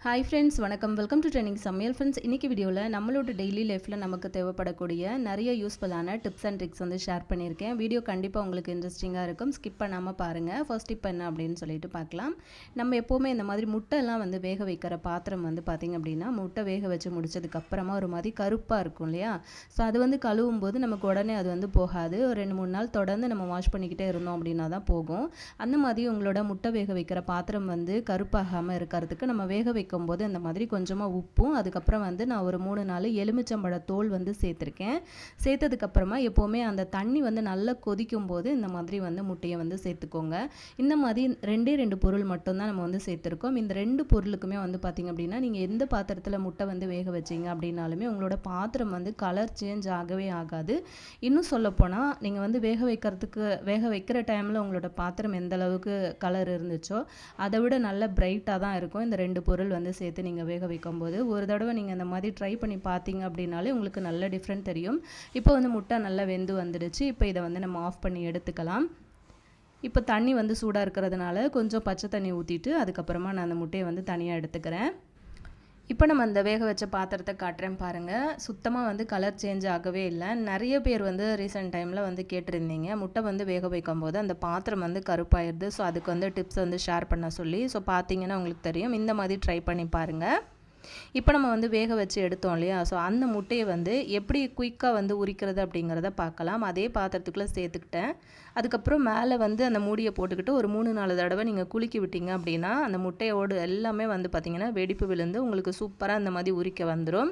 Hi friends, வணக்கம். Welcome to trending சமையல். Friends, இன்றைக்கி வீடியோவில் நம்மளோட டெய்லி லைஃப்பில் நமக்கு தேவைப்படக்கூடிய நிறைய யூஸ்ஃபுல்லான டிப்ஸ் அண்ட் ட்ரிக்ஸ் வந்து ஷேர் பண்ணியிருக்கேன். வீடியோ கண்டிப்பாக உங்களுக்கு இன்ட்ரெஸ்டிங்காக இருக்கும். ஸ்கிப் பண்ணாமல் பாருங்கள். ஃபர்ஸ்ட் டிப் என்ன அப்படின்னு சொல்லிட்டு பார்க்கலாம். நம்ம எப்போவுமே இந்த மாதிரி முட்டைலாம் வந்து வேக வைக்கிற பாத்திரம் வந்து பார்த்திங்க அப்படின்னா, முட்டை வேக வச்சு முடிச்சதுக்கப்புறமா ஒரு மாதிரி கருப்பாக இருக்கும் இல்லையா? ஸோ அது வந்து கழுவும் போது நமக்கு உடனே அது வந்து போகாது. ஒரு 2-3 நாள் தொடர்ந்து நம்ம வாஷ் பண்ணிக்கிட்டே இருந்தோம் அப்படின்னா தான் போகும். அந்த மாதிரி உங்களோட முட்டை வேக வைக்கிற பாத்திரம் வந்து கருப்பாகாமல் இருக்கிறதுக்கு நம்ம வேக வைக்கும்போது இந்த மாதிரி கொஞ்சமாக உப்பும், அதுக்கப்புறம் வந்து நான் ஒரு 3-4 எலுமிச்சம்பழ தோல் வந்து சேர்த்துருக்கேன். சேர்த்ததுக்கப்புறமா எப்போவுமே அந்த தண்ணி வந்து நல்லா கொதிக்கும் போது இந்த மாதிரி வந்து முட்டையை வந்து சேர்த்துக்கோங்க. இந்த மாதிரி 2 பொருள் மட்டும்தான் நம்ம வந்து சேர்த்துருக்கோம். இந்த 2 பொருளுக்குமே வந்து பார்த்திங்க அப்படின்னா, நீங்கள் எந்த பாத்திரத்தில் முட்டை வந்து வேக வச்சிங்க அப்படின்னாலுமே உங்களோட பாத்திரம் வந்து கலர் சேஞ்ச் ஆகவே ஆகாது. இன்னும் சொல்லப்போனால் நீங்கள் வந்து வேக வைக்கிற டைமில் உங்களோட பாத்திரம் எந்த அளவுக்கு கலர் இருந்துச்சோ அதை விட நல்ல பிரைட்டாக தான் இருக்கும் இந்த 2 பொருள் வந்து சேர்த்து நீங்கள் வேக வைக்கும்போது. ஒரு தடவை நீங்கள் இந்த மாதிரி ட்ரை பண்ணி பார்த்தீங்க அப்படின்னாலே உங்களுக்கு நல்ல டிஃப்ரெண்ட் தெரியும். இப்போ வந்து முட்டை நல்லா வெந்து வந்துடுச்சு. இப்போ இதை வந்து நம்ம ஆஃப் பண்ணி எடுத்துக்கலாம். இப்போ தண்ணி வந்து சூடாக இருக்கிறதுனால கொஞ்சம் பச்சை தண்ணி ஊற்றிட்டு அதுக்கப்புறமா நான் அந்த முட்டையை வந்து தனியாக எடுத்துக்கிறேன். இப்போ நம்ம அந்த வேக வச்ச பாத்திரத்தை காட்டுறேன் பாருங்கள். சுத்தமாக வந்து கலர் சேஞ்ச் ஆகவே இல்லை. நிறைய பேர் வந்து ரீசெண்ட் டைமில் வந்து கேட்டிருந்தீங்க, முட்டை வந்து வேக வைக்கும் போது அந்த பாத்திரம் வந்து கருப்பாயிருது. ஸோ அதுக்கு வந்து டிப்ஸ் வந்து ஷேர் பண்ண சொல்லி. ஸோ பார்த்தீங்கன்னா உங்களுக்கு தெரியும். இந்த மாதிரி ட்ரை பண்ணி பாருங்கள். இப்போ நம்ம வந்து வேக வச்சு எடுத்தோம் இல்லையா? ஸோ அந்த முட்டையை வந்து எப்படி குயிக்காக வந்து உரிக்கிறது அப்படிங்கிறத பார்க்கலாம். அதே பாத்திரத்துக்குள்ளே சேர்த்துக்கிட்டேன். அதுக்கப்புறம் மேலே வந்து அந்த மூடியை போட்டுக்கிட்டு ஒரு 3-4 தடவை நீங்கள் குலுக்கி விட்டீங்க அப்படின்னா அந்த முட்டையோடு எல்லாமே வந்து பார்த்திங்கன்னா வெடிப்பு விழுந்து உங்களுக்கு சூப்பராக அந்த மாதிரி உரிக்க வந்துடும்.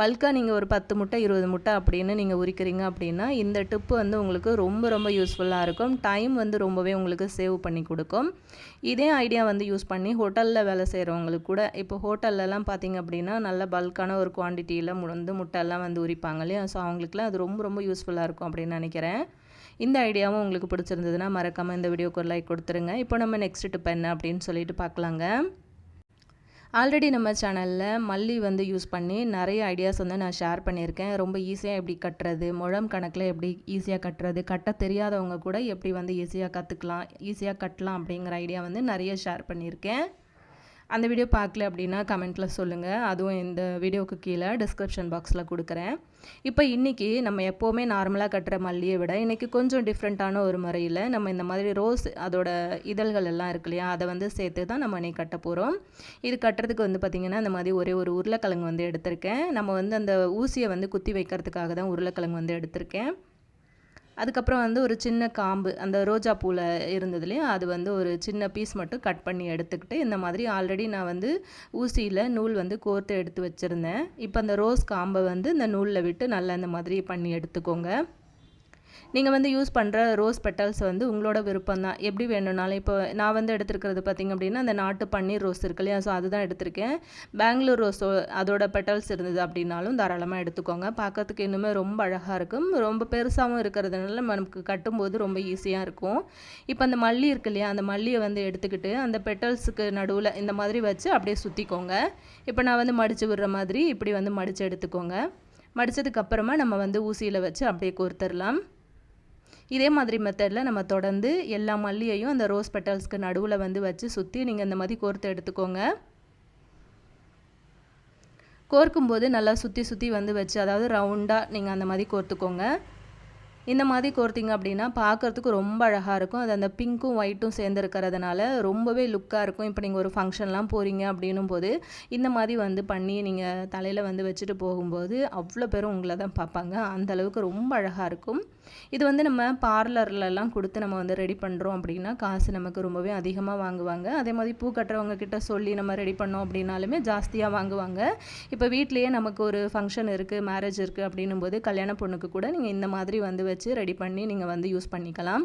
பல்காக நீங்கள் ஒரு 10 முட்டை 20 முட்டை அப்படின்னு நீங்கள் உரிக்கிறீங்க அப்படின்னா இந்த டிப்பு வந்து உங்களுக்கு ரொம்ப ரொம்ப யூஸ்ஃபுல்லாக இருக்கும். டைம் வந்து ரொம்பவே உங்களுக்கு சேவ் பண்ணி கொடுக்கும். இதே ஐடியா வந்து யூஸ் பண்ணி ஹோட்டலில் வேலை செய்கிறவங்களுக்கு கூட, இப்போ ஹோட்டல்லலாம் பார்த்திங்க அப்படின்னா நல்ல பல்கான ஒரு குவான்டிட்டியில் வந்து முட்டையெல்லாம் வந்து உரிப்பாங்க இல்லையா? ஸோ அவங்களுக்குலாம் அது ரொம்ப ரொம்ப யூஸ்ஃபுல்லாக இருக்கும் அப்படின்னு நினைக்கிறேன். இந்த ஐடியாவும் உங்களுக்கு பிடிச்சிருந்ததுன்னா மறக்காமல் இந்த வீடியோக்கு ஒரு லைக் கொடுத்துருங்க. இப்போ நம்ம நெக்ஸ்ட் டிப் என்ன அப்படின்னு சொல்லிட்டு பார்க்கலாங்க. ஆல்ரெடி நம்ம சேனலில் மல்லி வந்து யூஸ் பண்ணி நிறைய ஐடியாஸ் வந்து நான் ஷேர் பண்ணியிருக்கேன். ரொம்ப ஈஸியாக எப்படி கட்டுறது, முழம் கணக்கில் எப்படி ஈஸியாக கட்டுறது, கட்ட தெரியாதவங்க கூட எப்படி வந்து ஈஸியாக கற்றுக்கலாம், ஈஸியாக கட்டலாம் அப்படிங்கிற ஐடியா வந்து நிறைய ஷேர் பண்ணியிருக்கேன். அந்த வீடியோ பார்க்கல அப்படின்னா கமெண்ட்டில் சொல்லுங்கள். அதுவும் இந்த வீடியோவுக்கு கீழே டிஸ்கிரிப்ஷன் பாக்ஸில் கொடுக்குறேன். இப்போ இன்றைக்கி நம்ம எப்போவுமே நார்மலாக கட்டுற மல்லியை விட இன்றைக்கி கொஞ்சம் டிஃப்ரெண்ட்டான ஒரு முறையில் நம்ம இந்த மாதிரி ரோஸ் அதோட இதழ்கள் எல்லாம் இருக்கு இல்லையா, அதை வந்து சேர்த்து தான் நம்ம இன்றைக்கி கட்ட போகிறோம். இது கட்டுறதுக்கு வந்து பார்த்திங்கன்னா இந்த மாதிரி ஒரே ஒரு உருளைக்கிழங்கு வந்து எடுத்திருக்கேன். நம்ம வந்து அந்த ஊசியை வந்து குத்தி வைக்கிறதுக்காக தான் உருளைக்கிழங்கு வந்து எடுத்திருக்கேன். அதுக்கப்புறம் வந்து ஒரு சின்ன காம்பு அந்த ரோஜா பூவில் இருந்ததுலேயும் அது வந்து ஒரு சின்ன பீஸ் மட்டும் கட் பண்ணி எடுத்துக்கிட்டு இந்த மாதிரி ஆல்ரெடி நான் வந்து ஊசியில் நூல் வந்து கோர்த்து எடுத்து வச்சுருந்தேன். இப்போ அந்த ரோஸ் காம்பை வந்து இந்த நூலில் விட்டு நல்லா இந்த மாதிரி பண்ணி எடுத்துக்கோங்க. நீங்கள் வந்து யூஸ் பண்ணுற ரோஸ் பெட்டல்ஸ் வந்து உங்களோட விருப்பம் தான். எப்படி வேணும்னாலும் இப்போ நான் வந்து எடுத்துருக்கிறது பார்த்திங்க அப்படின்னா அந்த நாட்டு பன்னீர் ரோஸ் இருக்கு இல்லையா? ஸோ அதுதான் எடுத்திருக்கேன். பெங்களூர் ரோஸ் அதோட பெட்டல்ஸ் இருந்தது அப்படின்னாலும் தாராளமாக எடுத்துக்கோங்க. பார்க்கறதுக்கு இன்னுமே ரொம்ப அழகாக இருக்கும். ரொம்ப பெருசாகவும் இருக்கிறதுனால நமக்கு கட்டும்போது ரொம்ப ஈஸியாக இருக்கும். இப்போ அந்த மல்லி இருக்கு இல்லையா, அந்த மல்லியை வந்து எடுத்துக்கிட்டு அந்த பெட்டல்ஸுக்கு நடுவில் இந்த மாதிரி வச்சு அப்படியே சுற்றிக்கோங்க. இப்போ நான் வந்து மடித்து விடுற மாதிரி இப்படி வந்து மடித்து எடுத்துக்கோங்க. மடித்ததுக்கப்புறமா நம்ம வந்து ஊசியில் வச்சு அப்படியே கோர்த்துடலாம். இதே மாதிரி மெத்தடில் நம்ம தொடர்ந்து எல்லா மல்லியையும் அந்த ரோஸ் பெட்டல்ஸ்க்கு நடுவில் வந்து வச்சு சுற்றி நீங்கள் இந்த மாதிரி கோர்த்து எடுத்துக்கோங்க. கோர்க்கும்போது நல்லா சுற்றி சுற்றி வந்து வச்சு, அதாவது ரவுண்டாக நீங்கள் அந்த மாதிரி கோர்த்துக்கோங்க. இந்த மாதிரி கோர்த்திங்க அப்படின்னா பார்க்குறதுக்கு ரொம்ப அழகாக இருக்கும். அது அந்த பிங்க்கும் ஒயிட்டும் சேர்ந்துருக்கிறதுனால ரொம்பவே லுக்காக இருக்கும். இப்போ நீங்கள் ஒரு ஃபங்க்ஷன்லாம் போகிறீங்க அப்படின்னும் போது இந்த மாதிரி வந்து பண்ணி நீங்கள் தலையில் வந்து வச்சுட்டு போகும்போது அவ்வளோ பேரும் உங்களை தான் பார்ப்பாங்க. அந்தளவுக்கு ரொம்ப அழகாக இருக்கும். இது வந்து நம்ம பார்லர்லலாம் கொடுத்து நம்ம வந்து ரெடி பண்ணுறோம் அப்படின்னா காசு நமக்கு ரொம்பவே அதிகமாக வாங்குவாங்க. அதே மாதிரி பூ கட்டுறவங்க கிட்ட சொல்லி நம்ம ரெடி பண்ணோம் அப்படின்னாலுமே ஜாஸ்தியாக வாங்குவாங்க. இப்போ வீட்லேயே நமக்கு ஒரு ஃபங்க்ஷன் இருக்குது, மேரேஜ் இருக்குது அப்படின்னும் போது கல்யாண பொண்ணுக்கு கூட நீங்கள் இந்த மாதிரி வந்து வச்சு ரெடி பண்ணி நீங்கள் வந்து யூஸ் பண்ணிக்கலாம்.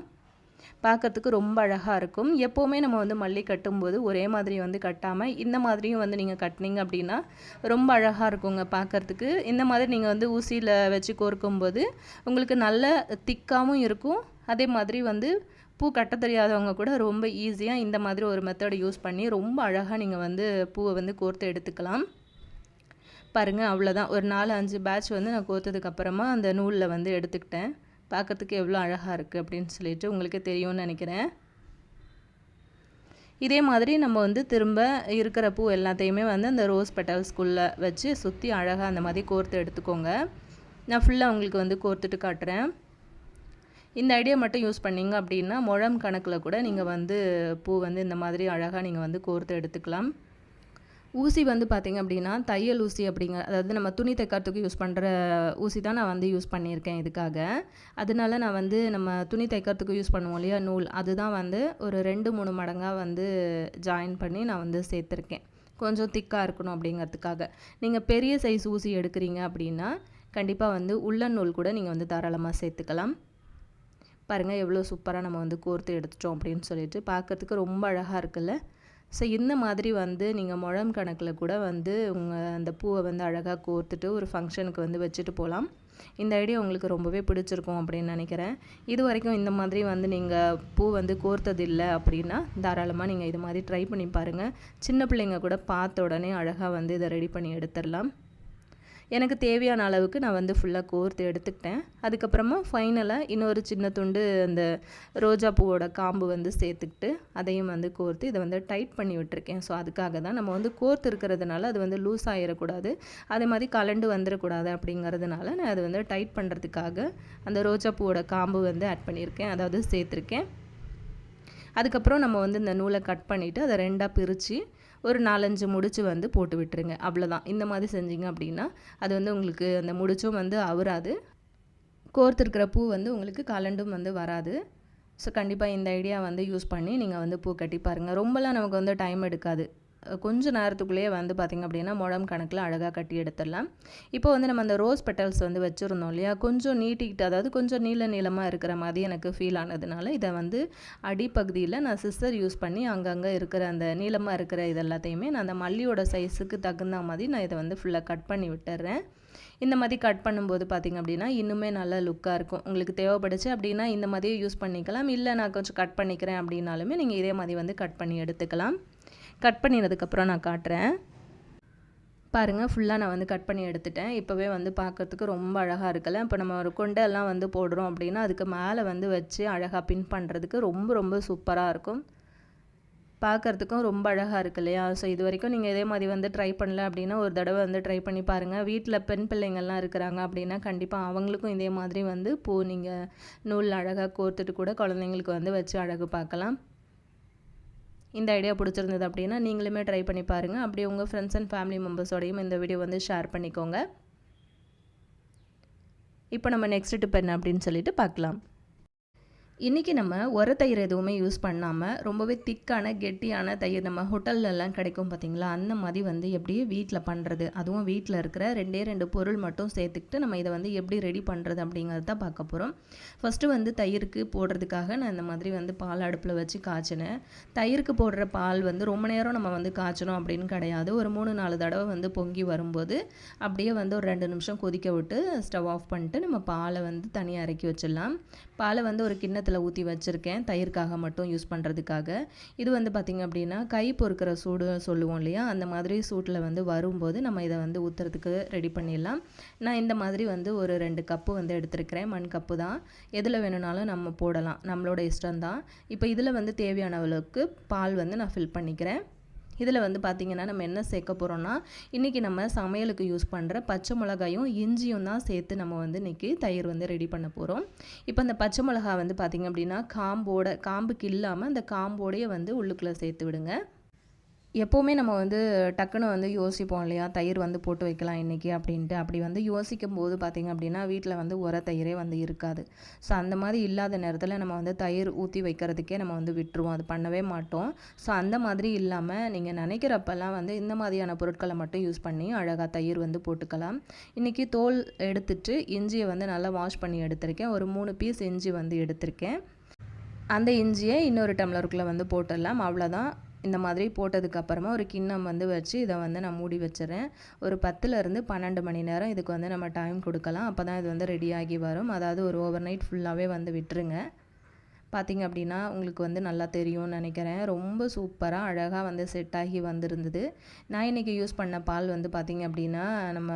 பார்க்கறதுக்கு ரொம்ப அழகாக இருக்கும். எப்போவுமே நம்ம வந்து மல்லி கட்டும்போது ஒரே மாதிரி வந்து கட்டாமல் இந்த மாதிரியும் வந்து நீங்கள் கட்டினீங்க அப்படின்னா ரொம்ப அழகாக இருக்குங்க பார்க்குறதுக்கு. இந்த மாதிரி நீங்கள் வந்து ஊசியில் வச்சு கோர்க்கும்போது உங்களுக்கு நல்ல திக்காகவும் இருக்கும். அதே மாதிரி வந்து பூ கட்ட தெரியாதவங்க கூட ரொம்ப ஈஸியாக இந்த மாதிரி ஒரு மெத்தடை யூஸ் பண்ணி ரொம்ப அழகாக நீங்கள் வந்து பூவை வந்து கோர்த்து எடுத்துக்கலாம். பாருங்கள், அவ்வளோதான். ஒரு 4-5 பேட்ச் வந்து நான் கோர்த்ததுக்கப்புறமா அந்த நூலில் வந்து எடுத்துக்கிட்டேன். பார்க்குறதுக்கு எவ்வளோ அழகாக இருக்குது அப்படின்னு சொல்லிட்டு உங்களுக்கு தெரியும்னு நினைக்கிறேன். இதே மாதிரி நம்ம வந்து திரும்ப இருக்கிற பூ எல்லாத்தையுமே வந்து அந்த ரோஸ் பெட்டல்ஸ்குள்ளே வச்சு சுற்றி அழகாக அந்த மாதிரி கோர்த்து எடுத்துக்கோங்க. நான் ஃபுல்லாக உங்களுக்கு வந்து கோர்த்துட்டு காட்டுறேன். இந்த ஐடியா மட்டும் யூஸ் பண்ணிங்க அப்படின்னா முழம் கணக்கில் கூட நீங்கள் வந்து பூ வந்து இந்த மாதிரி அழகாக நீங்கள் வந்து கோர்த்து எடுத்துக்கலாம். ஊசி வந்து பார்த்திங்க அப்படின்னா தையல் ஊசி அதாவது நம்ம துணி தைக்கிறதுக்கு யூஸ் பண்ணுற ஊசி தான் நான் வந்து யூஸ் பண்ணியிருக்கேன் இதுக்காக. அதனால நான் வந்து நம்ம துணி தைக்கிறதுக்கு யூஸ் பண்ணுவோம் இல்லையா நூல், அதுதான் வந்து ஒரு 2-3 மடங்காக வந்து ஜாயின் பண்ணி நான் வந்து சேர்த்துருக்கேன். கொஞ்சம் திக்காக இருக்கணும் அப்படிங்கிறதுக்காக. நீங்கள் பெரிய சைஸ் ஊசி எடுக்கிறீங்க அப்படின்னா கண்டிப்பாக வந்து உள்ளன் நூல் கூட நீங்கள் வந்து தாராளமாக சேர்த்துக்கலாம். பாருங்கள் எவ்வளோ சூப்பராக நம்ம வந்து கோர்த்து எடுத்துட்டோம் அப்படின்னு சொல்லிட்டு பார்க்குறதுக்கு ரொம்ப அழகாக இருக்குல்ல. ஸோ இந்த மாதிரி வந்து நீங்கள் முழம் கணக்கில் கூட வந்து உங்கள் அந்த பூவை வந்து அழகாக கோர்த்துட்டு ஒரு ஃபங்க்ஷனுக்கு வந்து வச்சுட்டு போகலாம். இந்த ஐடியா உங்களுக்கு ரொம்பவே பிடிச்சிருக்கும் அப்படின்னு நினைக்கிறேன். இது வரைக்கும் இந்த மாதிரி வந்து நீங்கள் பூ வந்து கோர்த்ததில்லை அப்படின்னா தாராளமாக நீங்கள் இது மாதிரி ட்ரை பண்ணி பாருங்கள். சின்ன பிள்ளைங்க கூட பார்த்த உடனே அழகாக வந்து இதை ரெடி பண்ணி எடுத்துடலாம். எனக்கு தேவையான அளவுக்கு நான் வந்து ஃபுல்லாக கோர்த்து எடுத்துக்கிட்டேன். அதுக்கப்புறமா ஃபைனலாக இன்னொரு சின்ன துண்டு அந்த ரோஜா பூவோட காம்பு வந்து சேர்த்துக்கிட்டு அதையும் வந்து கோர்த்து இதை வந்து டைட் பண்ணி விட்டுருக்கேன். ஸோ அதுக்காக தான் நம்ம வந்து கோர்த்து இருக்கிறதுனால அது வந்து லூஸ் ஆகிடக்கூடாது, அதே மாதிரி கலண்டு வந்துடக்கூடாது அப்படிங்கிறதுனால நான் அது வந்து டைட் பண்ணுறதுக்காக அந்த ரோஜா பூவோட காம்பு வந்து ஆட் பண்ணியிருக்கேன், அதாவது சேர்த்துருக்கேன். அதுக்கப்புறம் நம்ம வந்து இந்த நூலை கட் பண்ணிவிட்டு அதை 2ஆக பிரித்து ஒரு 4-5 முடிச்சு வந்து போட்டு விட்டுருங்க. அவ்வளோதான். இந்த மாதிரி செஞ்சிங்க அப்படின்னா அது வந்து உங்களுக்கு அந்த முடிச்சும் வந்து அவராது, கோர்த்துருக்கிற பூ வந்து உங்களுக்கு கலண்டும் வந்து வராது. ஸோ கண்டிப்பாக இந்த ஐடியா வந்து யூஸ் பண்ணி நீங்கள் வந்து பூ கட்டி பாருங்கள். ரொம்பலாம் நமக்கு வந்து டைம் எடுக்காது. கொஞ்சம் நேரத்துக்குள்ளேயே வந்து பார்த்திங்க அப்படின்னா முழம் கணக்கில் அழகாக கட்டி எடுத்துடலாம். இப்போ வந்து நம்ம அந்த ரோஸ் பெட்டல்ஸ் வந்து வச்சுருந்தோம் இல்லையா, கொஞ்சம் நீட்டிக்கிட்டு அதாவது கொஞ்சம் நீளமாக இருக்கிற மாதிரி எனக்கு ஃபீல் ஆனதுனால இதை வந்து அடிப்பகுதியில் நான் சிஸ்ஸர் யூஸ் பண்ணி அங்கங்கே இருக்கிற அந்த நீளமாக இருக்கிற இது எல்லாத்தையுமே நான் அந்த மல்லியோட சைஸுக்கு தகுந்த மாதிரி நான் இதை வந்து ஃபுல்லாக கட் பண்ணி விட்டுறேன். இந்த மாதிரி கட் பண்ணும்போது பார்த்திங்க அப்படின்னா இன்னுமே நல்ல லுக்காக இருக்கும். உங்களுக்கு தேவைப்படுச்சு அப்படின்னா இந்த மாதிரியே யூஸ் பண்ணிக்கலாம். இல்லை நான் கொஞ்சம் கட் பண்ணிக்கிறேன் அப்படின்னாலுமே நீங்கள் இதே மாதிரி வந்து கட் பண்ணி எடுத்துக்கலாம். கட் பண்ணினதுக்கப்புறம் நான் காட்டுறேன். பாருங்கள் ஃபுல்லாக நான் வந்து கட் பண்ணி எடுத்துட்டேன். இப்போவே வந்து பார்க்குறதுக்கு ரொம்ப அழகாக இருக்குல்ல. இப்போ நம்ம ஒரு கொண்டெல்லாம் வந்து போடுறோம் அப்படின்னா அதுக்கு மேலே வந்து வச்சு அழகாக பின் பண்ணுறதுக்கு ரொம்ப சூப்பராக இருக்கும். பார்க்குறதுக்கும் ரொம்ப அழகாக இருக்கு இல்லையா. ஸோ இது வரைக்கும் நீங்கள் இதே மாதிரி வந்து ட்ரை பண்ணல அப்படின்னா ஒரு தடவை வந்து ட்ரை பண்ணி பாருங்கள். வீட்டில் பெண் பிள்ளைங்கள்லாம் இருக்கிறாங்க அப்படின்னா கண்டிப்பாக அவங்களுக்கும் இதே மாதிரி வந்து பூ நீங்கள் நூல் அழகாக கோர்த்துட்டு கூட குழந்தைங்களுக்கு வந்து வச்சு அழகு பார்க்கலாம். இந்த ஐடியா பிடிச்சிருந்தது அப்படின்னா நீங்களுமே ட்ரை பண்ணி பாருங்கள். அப்படியே உங்கள் ஃப்ரெண்ட்ஸ் அண்ட் ஃபேமிலி மெம்பர்ஸோடையும் இந்த வீடியோ வந்து ஷேர் பண்ணிக்கோங்க. இப்போ நம்ம நெக்ஸ்ட் டிப் என்ன அப்படின்னு சொல்லிட்டு பார்க்கலாம். இன்றைக்கி நம்ம உர தயிர் எதுவுமே யூஸ் பண்ணாமல் ரொம்பவே திக்கான கெட்டியான தயிர் நம்ம ஹோட்டல்லலாம் கிடைக்கும் பார்த்திங்களா, அந்த மாதிரி வந்து எப்படி வீட்டில் பண்ணுறது, அதுவும் வீட்டில் இருக்கிற 2 பொருள் மட்டும் சேர்த்துக்கிட்டு நம்ம இதை வந்து எப்படி ரெடி பண்ணுறது அப்படிங்கிறது தான் பார்க்க போகிறோம். ஃபஸ்ட்டு வந்து தயிருக்கு போடுறதுக்காக நான் இந்த மாதிரி வந்து பால் அடுப்பில் வச்சு காய்ச்சினேன். தயிருக்கு போடுற பால் வந்து ரொம்ப நேரம் நம்ம வந்து காய்ச்சணும் அப்படின்னு கிடையாது. ஒரு 3-4 தடவை வந்து பொங்கி வரும்போது அப்படியே வந்து ஒரு 2 நிமிஷம் கொதிக்க விட்டு ஸ்டவ் ஆஃப் பண்ணிட்டு நம்ம பாலை வந்து தனியாக இறக்கி வச்சிடலாம். பாலை வந்து ஒரு கிண்ணத்தில் ஊற்றி வச்சுருக்கேன், தயிர்க்காக மட்டும் யூஸ் பண்ணுறதுக்காக. இது வந்து பார்த்திங்க அப்படின்னா கை பொறுக்கிற சூடு சொல்லுவோம் இல்லையா, அந்த மாதிரி சூட்டில் வந்து வரும்போது நம்ம இதை வந்து ஊற்றுறதுக்கு ரெடி பண்ணிடலாம். நான் இந்த மாதிரி வந்து ஒரு 2 கப்பு வந்து எடுத்துருக்கிறேன். மண் கப்பு தான், எதில் வேணும்னாலும் நம்ம போடலாம், நம்மளோட இஷ்டம்தான். இப்போ இதில் வந்து தேவையான அளவுக்கு பால் வந்து நான் ஃபில் பண்ணிக்கிறேன். இதில் வந்து பார்த்திங்கன்னா நம்ம என்ன சேர்க்க போகிறோன்னா இன்றைக்கி நம்ம சமையலுக்கு யூஸ் பண்ணுற பச்சை மிளகாயும் இஞ்சியும் தான் சேர்த்து நம்ம வந்து இன்றைக்கி தயிர் வந்து ரெடி பண்ண போகிறோம். இப்போ அந்த பச்சை மிளகா வந்து பார்த்திங்க அப்படின்னா காம்புக்கு இல்லாமல் அந்த காம்போடையே வந்து உள்ளுக்குள்ளே சேர்த்து விடுங்க. எப்போவுமே நம்ம வந்து டக்குன்னு வந்து யோசிப்போம் இல்லையா, தயிர் வந்து போட்டு வைக்கலாம் இன்றைக்கி அப்படின்ட்டு. அப்படி வந்து யோசிக்கும் போது பார்த்திங்க அப்படின்னா வீட்டில் வந்து உர தயிரே வந்து இருக்காது. ஸோ அந்த மாதிரி இல்லாத நேரத்தில் நம்ம வந்து தயிர் ஊற்றி வைக்கிறதுக்கே நம்ம வந்து விட்டுருவோம், அது பண்ணவே மாட்டோம். ஸோ அந்த மாதிரி இல்லாமல் நீங்கள் நினைக்கிறப்பெல்லாம் வந்து இந்த மாதிரியான பொருட்களை மட்டும் யூஸ் பண்ணி அழகாக தயிர் வந்து போட்டுக்கலாம். இன்றைக்கி தோல் எடுத்துட்டு இஞ்சியை வந்து நல்லா வாஷ் பண்ணி எடுத்திருக்கேன். ஒரு 3 பீஸ் இஞ்சி வந்து எடுத்திருக்கேன். அந்த இஞ்சியை இன்னொரு டம்ளருக்குள்ளே வந்து போட்டுடலாம். அவ்வளோதான். இந்த மாதிரி போட்டதுக்கப்புறமா ஒரு கிண்ணம் வந்து வச்சு இதை வந்து நான் மூடி வச்சிடறேன். ஒரு 10லேருந்து 12 மணி நேரம் இதுக்கு வந்து நம்ம டைம் கொடுக்கலாம். அப்போ தான் இது வந்து ரெடியாகி வரும். அதாவது ஒரு ஓவர் நைட் ஃபுல்லாகவே வந்து விட்டுருங்க. பார்த்திங்க அப்படின்னா உங்களுக்கு வந்து நல்லா தெரியும்னு நினைக்கிறேன். ரொம்ப சூப்பராக அழகாக வந்து செட் ஆகி வந்திருந்தது. நான் இன்றைக்கி யூஸ் பண்ண பால் வந்து பார்த்திங்க அப்படின்னா நம்ம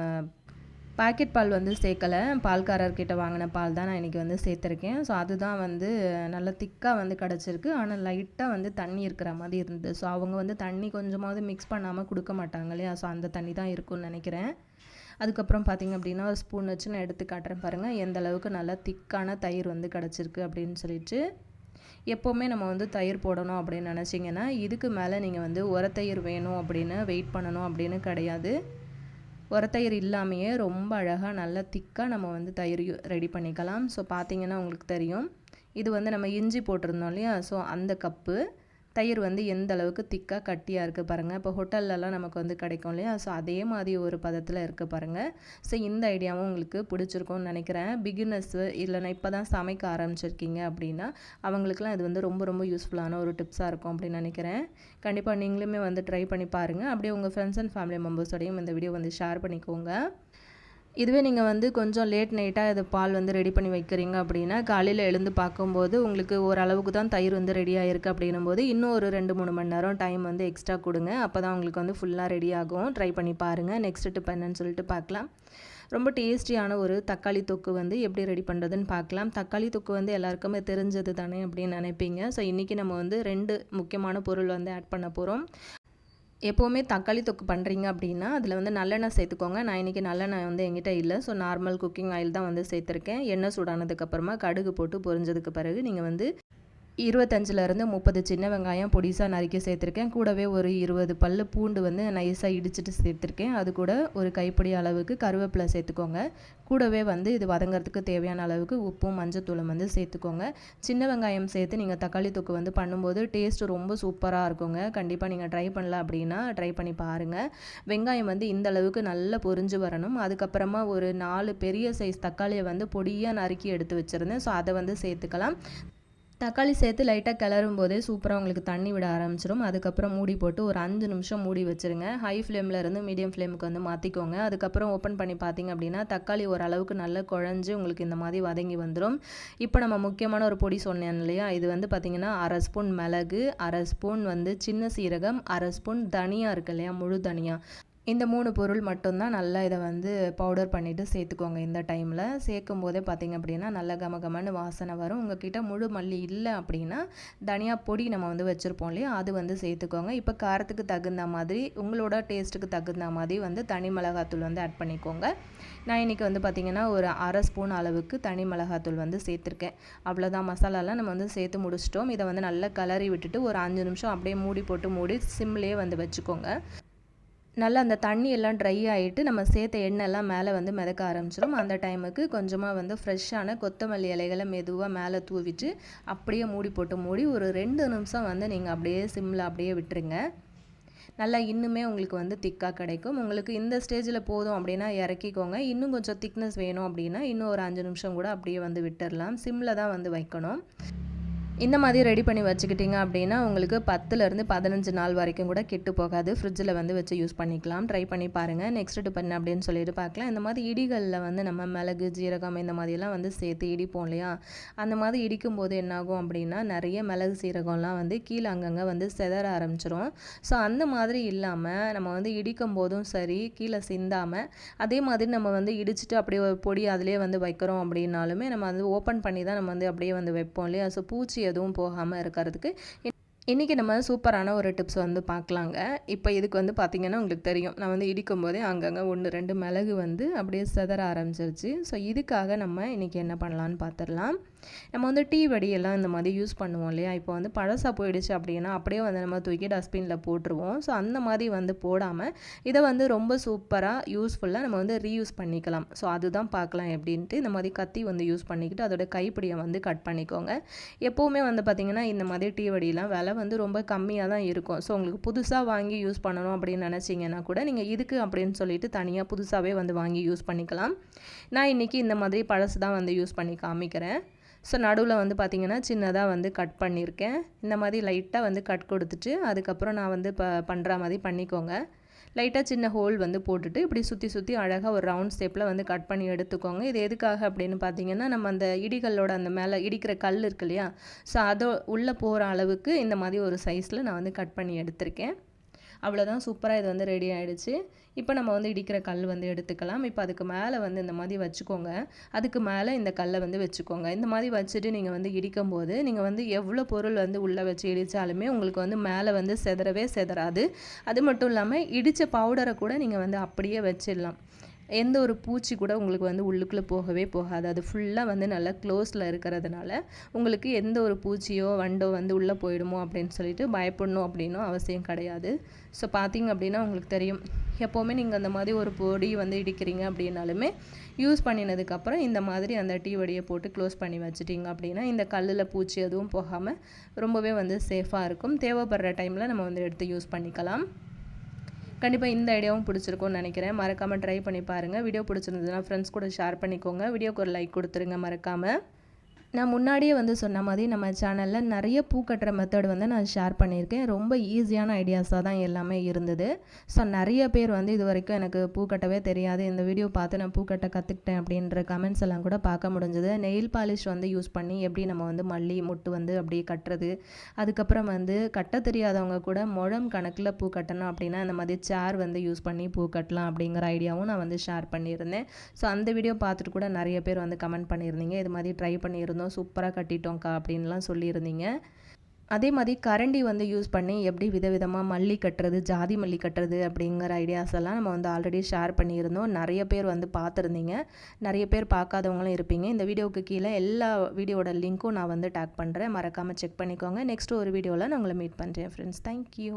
பாக்கெட் பால் வந்து சேர்க்கலை, பால்காரர்கிட்ட வாங்கின பால் தான் நான் இன்றைக்கி வந்து சேர்த்துருக்கேன். ஸோ அதுதான் வந்து நல்லா திக்காக வந்து கிடச்சிருக்கு. ஆனால் லைட்டாக வந்து தண்ணி இருக்கிற மாதிரி இருந்தது. ஸோ அவங்க வந்து தண்ணி கொஞ்சமாவது மிக்ஸ் பண்ணாமல் கொடுக்க மாட்டாங்க இல்லையா, ஸோ அந்த தண்ணி தான் இருக்கும்னு நினைக்கிறேன். அதுக்கப்புறம் பார்த்திங்க அப்படின்னா ஒரு ஸ்பூன் வச்சு நான் எடுத்து காட்டுறேன் பாருங்கள், எந்த அளவுக்கு நல்லா திக்கான தயிர் வந்து கிடச்சிருக்கு அப்படின்னு சொல்லிட்டு. எப்போவுமே நம்ம வந்து தயிர் போடணும் அப்படின்னு நினச்சிங்கன்னா இதுக்கு மேலே நீங்கள் வந்து உரத்தயிர் வேணும் அப்படின்னு வெயிட் பண்ணணும் அப்படின்னு கிடையாது. உரத்தயிர் இல்லாமையே ரொம்ப அழகாக நல்லா திக்காக நம்ம வந்து தயிர் ரெடி பண்ணிக்கலாம். ஸோ பார்த்திங்கன்னா உங்களுக்கு தெரியும், இது வந்து நம்ம இஞ்சி போட்டிருந்தோம் இல்லையா, ஸோ அந்த கப்பு தயிர் வந்து எந்த அளவுக்கு திக்காக கட்டியாக இருக்குது பாருங்கள். இப்போ ஹோட்டல்லலாம் நமக்கு வந்து கிடைக்கும் இல்லையா, ஸோ அதே மாதிரி ஒரு பதத்தில் இருக்குது பாருங்கள். ஸோ இந்த ஐடியாவும் உங்களுக்கு பிடிச்சிருக்கும்னு நினைக்கிறேன். பிகினர்ஸு இல்லைனா இப்போ தான் சமைக்க ஆரம்பிச்சிருக்கீங்க அப்படின்னா அவங்களுக்குலாம் இது வந்து ரொம்ப ரொம்ப யூஸ்ஃபுல்லான ஒரு டிப்ஸாக இருக்கும் அப்படின்னு நினைக்கிறேன். கண்டிப்பாக நீங்களுமே வந்து ட்ரை பண்ணி பாருங்கள். அப்படியே உங்கள் ஃப்ரெண்ட்ஸ் அண்ட் ஃபேமிலி மெம்பர்ஸோடையும் இந்த வீடியோ வந்து ஷேர் பண்ணிக்கோங்க. இதுவே நீங்கள் வந்து கொஞ்சம் லேட் நைட்டாக இது பால் வந்து ரெடி பண்ணி வைக்கிறீங்க அப்படின்னா காலையில் எழுந்து பார்க்கும்போது உங்களுக்கு ஓரளவுக்கு தான் தயிர் வந்து ரெடி ஆகிருக்கு அப்படின்னும்போது இன்னும் ஒரு 2-3 மணி நேரம் டைம் வந்து எக்ஸ்ட்ரா கொடுங்க. அப்போ தான் உங்களுக்கு வந்து ஃபுல்லாக ரெடி ஆகும். ட்ரை பண்ணி பாருங்கள். நெக்ஸ்ட் டிப் என்னன்னு சொல்லிட்டு பார்க்கலாம். ரொம்ப டேஸ்டியான ஒரு தக்காளி தொக்கு வந்து எப்படி ரெடி பண்ணுறதுன்னு பார்க்கலாம். தக்காளி தொக்கு வந்து எல்லாருக்குமே தெரிஞ்சது தானே அப்படின்னு நினைப்பீங்க. ஸோ இன்றைக்கி நம்ம வந்து 2 முக்கியமான பொருள் வந்து ஆட் பண்ண போகிறோம். எப்போவுமே தக்காளி தொக்கு பண்ணுறீங்க அப்படின்னா அதில் வந்து நல்லெண்ணெய் சேர்த்துக்கோங்க. நான் இன்றைக்கி நல்லெண்ணெய் வந்து என்கிட்ட இல்லை, ஸோ நார்மல் குக்கிங் ஆயில் தான் வந்து சேர்த்துருக்கேன். எண்ணெய் சூடானதுக்கப்புறமா கடுகு போட்டு பொரிஞ்சதுக்கு பிறகு நீங்கள் வந்து 25லேருந்து 30 சின்ன வெங்காயம் பொடிசாக நறுக்கி சேர்த்துருக்கேன். கூடவே ஒரு 20 பல்லு பூண்டு வந்து நைஸாக இடிச்சிட்டு சேர்த்துருக்கேன். அது கூட ஒரு கைப்பிடி அளவுக்கு கருவேப்பிலை சேர்த்துக்கோங்க. கூடவே வந்து இது வதங்கிறதுக்கு தேவையான அளவுக்கு உப்பும் மஞ்சத்தூளும் வந்து சேர்த்துக்கோங்க. சின்ன வெங்காயம் சேர்த்து நீங்கள் தக்காளி தொக்கு வந்து பண்ணும்போது டேஸ்ட்டு ரொம்ப சூப்பராக இருக்குங்க. கண்டிப்பாக நீங்கள் ட்ரை பண்ணல அப்படின்னா ட்ரை பண்ணி பாருங்கள். வெங்காயம் வந்து இந்த அளவுக்கு நல்லா பொரிஞ்சு வரணும். அதுக்கப்புறமா ஒரு 4 பெரிய சைஸ் தக்காளியை வந்து பொடியாக நறுக்கி எடுத்து வச்சுருந்தேன். ஸோ அதை வந்து சேர்த்துக்கலாம். தக்காளி சேர்த்து லைட்டாக கிளறும் போதே சூப்பராக உங்களுக்கு தண்ணி விட ஆரம்பிச்சிடும். அதுக்கப்புறம் மூடி போட்டு ஒரு 5 நிமிஷம் மூடி வச்சுருங்க. ஹை ஃப்ளேமில் இருந்து மீடியம் ஃப்ளேமுக்கு வந்து மாற்றிக்கோங்க. அதுக்கப்புறம் ஓப்பன் பண்ணி பார்த்தீங்க அப்படின்னா தக்காளி ஓரளவுக்கு நல்லா குழஞ்சி உங்களுக்கு இந்த மாதிரி வதங்கி வந்துடும். இப்போ நம்ம முக்கியமான ஒரு பொடி சொன்னேன் இல்லையா, இது வந்து பார்த்திங்கன்னா 1/2 ஸ்பூன் மிளகு, 1/2 ஸ்பூன் வந்து சின்ன சீரகம், 1/2 ஸ்பூன் தனியா இருக்கு இல்லையா, முழு தனியா. இந்த 3 பொருள் மட்டும்தான். நல்லா இதை வந்து பவுடர் பண்ணிவிட்டு சேர்த்துக்கோங்க. இந்த டைமில் சேர்க்கும் போதே பார்த்திங்க அப்படின்னா நல்ல கமகமன்னு வாசனை வரும். உங்கள்கிட்ட முழு மல்லி இல்லை அப்படின்னா தனியா பொடி நம்ம வந்து வச்சுருப்போம் இல்லையா, அது வந்து சேர்த்துக்கோங்க. இப்போ காரத்துக்கு தகுந்த மாதிரி உங்களோட டேஸ்ட்டுக்கு தகுந்த மாதிரி வந்து தனி மிளகாத்தூள் வந்து ஆட் பண்ணிக்கோங்க. நான் இன்றைக்கி வந்து பார்த்திங்கன்னா ஒரு 1/2 ஸ்பூன் அளவுக்கு தனி மிளகாத்தூள் வந்து சேர்த்துருக்கேன். அவ்வளோதான், மசாலாலாம் நம்ம வந்து சேர்த்து முடிச்சிட்டோம். இதை வந்து நல்லா கிளறி விட்டுட்டு ஒரு 5 நிமிஷம் அப்படியே மூடி சிம்லேயே வந்து வச்சுக்கோங்க. நல்லா அந்த தண்ணி எல்லாம் ட்ரை ஆகிட்டு நம்ம சேர்த்த எண்ணெய்லாம் மேலே வந்து மிதக்க ஆரம்பிச்சிடும். அந்த டைமுக்கு கொஞ்சமாக வந்து ஃப்ரெஷ்ஷான கொத்தமல்லி இலைகளை மெதுவாக மேலே தூவிட்டு அப்படியே மூடி ஒரு 2 நிமிஷம் வந்து நீங்கள் அப்படியே சிம்மில் அப்படியே விட்டுருங்க. நல்லா இன்னுமே உங்களுக்கு வந்து திக்காக கிடைக்கும். உங்களுக்கு இந்த ஸ்டேஜில் போதும் அப்படின்னா இறக்கிக்கோங்க. இன்னும் கொஞ்சம் திக்னஸ் வேணும் அப்படின்னா இன்னும் ஒரு 5 நிமிஷம் கூட அப்படியே வந்து விட்டுடலாம். சிம்மில் தான் வந்து வைக்கணும். இந்த மாதிரி ரெடி பண்ணி வச்சுக்கிட்டிங்க அப்படின்னா உங்களுக்கு 10லேருந்து 15 நாள் வரைக்கும் கூட கெட்டு போகாது. ஃப்ரிட்ஜில் வந்து வச்சு யூஸ் பண்ணிக்கலாம். ட்ரை பண்ணி பாருங்கள். நெக்ஸ்ட் டிப் என்ன அப்படின்னு சொல்லிட்டு பார்க்கலாம். இந்த மாதிரி இடிகளில் வந்து நம்ம மிளகு, ஜீரகம் இந்த மாதிரிலாம் வந்து சேர்த்து இடிப்போம் இல்லையா, அந்த மாதிரி இடிக்கும் போது என்னாகும் அப்படின்னா நிறைய மிளகு சீரகம்லாம் வந்து கீழே அங்கங்கே வந்து செதற ஆரம்பிச்சிரும். ஸோ அந்த மாதிரி இல்லாமல் நம்ம வந்து இடிக்கும் போதும் சரி கீழே சிந்தாமல் அதே மாதிரி நம்ம வந்து இடிச்சிட்டு அப்படியே ஒரு பொடி அதிலே வந்து வைக்கிறோம் அப்படின்னாலுமே நம்ம வந்து ஓப்பன் பண்ணி தான் நம்ம வந்து அப்படியே வந்து வைப்போம் இல்லையா. ஸோ பூச்சி எதுவும் போகாமல் இருக்கிறதுக்கு இன்றைக்கி நம்ம சூப்பரான ஒரு டிப்ஸ் வந்து பார்க்கலாங்க. இப்போ இதுக்கு வந்து பார்த்திங்கன்னா உங்களுக்கு தெரியும், நான் வந்து இடிக்கும் போதே அங்கங்கே 1-2 மிளகு வந்து அப்படியே செதற ஆரம்பிச்சிருச்சு. ஸோ இதுக்காக நம்ம இன்றைக்கி என்ன பண்ணலான்னு பார்த்துடலாம். நம்ம வந்து டீ வடியெல்லாம் இந்த மாதிரி யூஸ் பண்ணுவோம் இல்லையா, இப்போ வந்து பழசாக போயிடுச்சு அப்படின்னா அப்படியே வந்து நம்ம தூக்கி டஸ்ட்பினில் போட்டுருவோம். ஸோ அந்த மாதிரி வந்து போடாமல் இதை வந்து ரொம்ப சூப்பராக யூஸ்ஃபுல்லாக நம்ம வந்து ரீயூஸ் பண்ணிக்கலாம். ஸோ அதுதான் பார்க்கலாம் எப்படின்ட்டு. இந்த மாதிரி கத்தி வந்து யூஸ் பண்ணிக்கிட்டு அதோட கைப்பிடியை வந்து கட் பண்ணிக்கோங்க. எப்போவுமே வந்து பார்த்திங்கன்னா இந்த மாதிரி டீ வடியெல்லாம் விலை வந்து ரொம்ப கம்மியாக தான் இருக்கும். ஸோ உங்களுக்கு புதுசாக வாங்கி யூஸ் பண்ணணும் அப்படின்னு நினச்சிங்கன்னா கூட நீங்கள் இதுக்கு அப்படின்னு சொல்லிட்டு தனியாக புதுசாகவே வந்து வாங்கி யூஸ் பண்ணிக்கலாம். நான் இன்றைக்கி இந்த மாதிரி பழசு தான் வந்து யூஸ் பண்ணி காமிக்கிறேன். ஸோ நடுவில் வந்து பார்த்திங்கன்னா சின்னதாக வந்து கட் பண்ணியிருக்கேன். இந்த மாதிரி லைட்டாக வந்து கட் கொடுத்துட்டு அதுக்கப்புறம் நான் வந்து பண்ணுற மாதிரி பண்ணிக்கோங்க. லைட்டாக சின்ன ஹோல் வந்து போட்டுட்டு இப்படி சுற்றி அழகாக ஒரு ரவுண்ட் ஷேப்பில் வந்து கட் பண்ணி எடுத்துக்கோங்க. இது எதுக்காக அப்படின்னு பார்த்தீங்கன்னா நம்ம அந்த இடிகளோட அந்த மேலே இடிக்கிற கல் இருக்கு இல்லையா, ஸோ அதை உள்ளே போகிற அளவுக்கு இந்த மாதிரி ஒரு சைஸில் நான் வந்து கட் பண்ணி எடுத்திருக்கேன். அவ்வளோதான், சூப்பராக இது வந்து ரெடி ஆகிடுச்சு. இப்போ நம்ம வந்து இடிக்கிற கல் வந்து எடுத்துக்கலாம். இப்போ அதுக்கு மேலே வந்து இந்த மாதிரி வச்சுக்கோங்க. அதுக்கு மேலே இந்த கல்லை வந்து வச்சுக்கோங்க. இந்த மாதிரி வச்சுட்டு நீங்கள் வந்து இடிக்கும்போது நீங்கள் வந்து எவ்வளோ பொருள் வந்து உள்ளே வச்சு இடித்தாலுமே உங்களுக்கு வந்து மேலே வந்து செதறவே செதறாது. அது மட்டும் இல்லாமல் இடித்த பவுடரை கூட நீங்கள் வந்து அப்படியே வச்சிடலாம். எந்த ஒரு பூச்சி கூட உங்களுக்கு வந்து உள்ளுக்குள்ளே போகவே போகாது. அது ஃபுல்லாக வந்து நல்லா க்ளோஸில் இருக்கிறதுனால உங்களுக்கு எந்த ஒரு பூச்சியோ வண்டோ வந்து உள்ளே போயிடுமோ அப்படின்னு சொல்லிட்டு பயப்படணும் அப்படின்னும் அவசியம் கிடையாது. ஸோ பார்த்திங்க அப்படின்னா உங்களுக்கு தெரியும், எப்போவுமே நீங்கள் அந்த மாதிரி ஒரு பொடி வந்து இடிக்கிறீங்க அப்படின்னாலுமே யூஸ் பண்ணினதுக்கப்புறம் இந்த மாதிரி அந்த டீ வடியை போட்டு க்ளோஸ் பண்ணி வச்சுட்டிங்க அப்படின்னா இந்த கல்லில் பூச்சி எதுவும் போகாமல் ரொம்பவே வந்து சேஃபாக இருக்கும். தேவைப்படுற டைமில் நம்ம வந்து எடுத்து யூஸ் பண்ணிக்கலாம். கண்டிப்பாக இந்த ஐடியாவும் பிடிச்சிருக்கும்னு நினைக்கிறேன். மறக்காமல் ட்ரை பண்ணி பாருங்கள். வீடியோ பிடிச்சிருந்ததுன்னா ஃப்ரெண்ட்ஸ் கூட ஷேர் பண்ணிக்கோங்க. வீடியோக்கு ஒரு லைக் கொடுத்துருங்க மறக்காமல். நான் முன்னாடியே வந்து சொன்ன மாதிரி நம்ம சேனலில் நிறைய பூ கட்டுற மெத்தட் வந்து நான் ஷேர் பண்ணியிருக்கேன். ரொம்ப ஈஸியான ஐடியாஸாக தான் எல்லாமே இருந்தது. ஸோ நிறைய பேர் வந்து இது வரைக்கும் எனக்கு பூ கட்டவே தெரியாது, இந்த வீடியோ பார்த்து நான் பூ கட்ட கற்றுக்கிட்டேன் அப்படின்ற கமெண்ட்ஸ் எல்லாம் கூட பார்க்க முடிஞ்சது. நெயில் பாலிஷ் வந்து யூஸ் பண்ணி எப்படி நம்ம வந்து மல்லி மொட்டு வந்து அப்படியே கட்டுறது, அதுக்கப்புறம் வந்து கட்ட தெரியாதவங்க கூட முழம் கணக்கில் பூ கட்டணும் அப்படின்னா இந்த மாதிரி சேர் வந்து யூஸ் பண்ணி பூ கட்டலாம் அப்படிங்கிற ஐடியாவும் நான் வந்து ஷேர் பண்ணியிருந்தேன். ஸோ அந்த வீடியோ பார்த்துட்டு கூட நிறைய பேர் வந்து கமெண்ட் பண்ணியிருந்தீங்க, இது மாதிரி ட்ரை பண்ணியிருந்தோம், சூப்பராக கட்டிட்டோம்க்கா அப்படின்லாம் சொல்லியிருந்தீங்க. அதே மாதிரி கரண்டி வந்து யூஸ் பண்ணி எப்படி விதவிதமாக மல்லி கட்டுறது, ஜாதி மல்லி கட்டுறது அப்படிங்கிற ஐடியாஸ் எல்லாம் நம்ம வந்து ஆல்ரெடி ஷேர் பண்ணியிருந்தோம். நிறைய பேர் வந்து பார்த்துருந்தீங்க, நிறைய பேர் பார்க்காதவங்களும் இருப்பீங்க. இந்த வீடியோவுக்கு கீழே எல்லா வீடியோட லிங்க்கும் நான் வந்து டேக் பண்ணுறேன், மறக்காமல் செக் பண்ணிக்கோங்க. நெக்ஸ்ட் ஒரு வீடியோவில் நான் உங்களை மீட் பண்ணுறேன் ஃப்ரெண்ட்ஸ். தேங்க்யூ.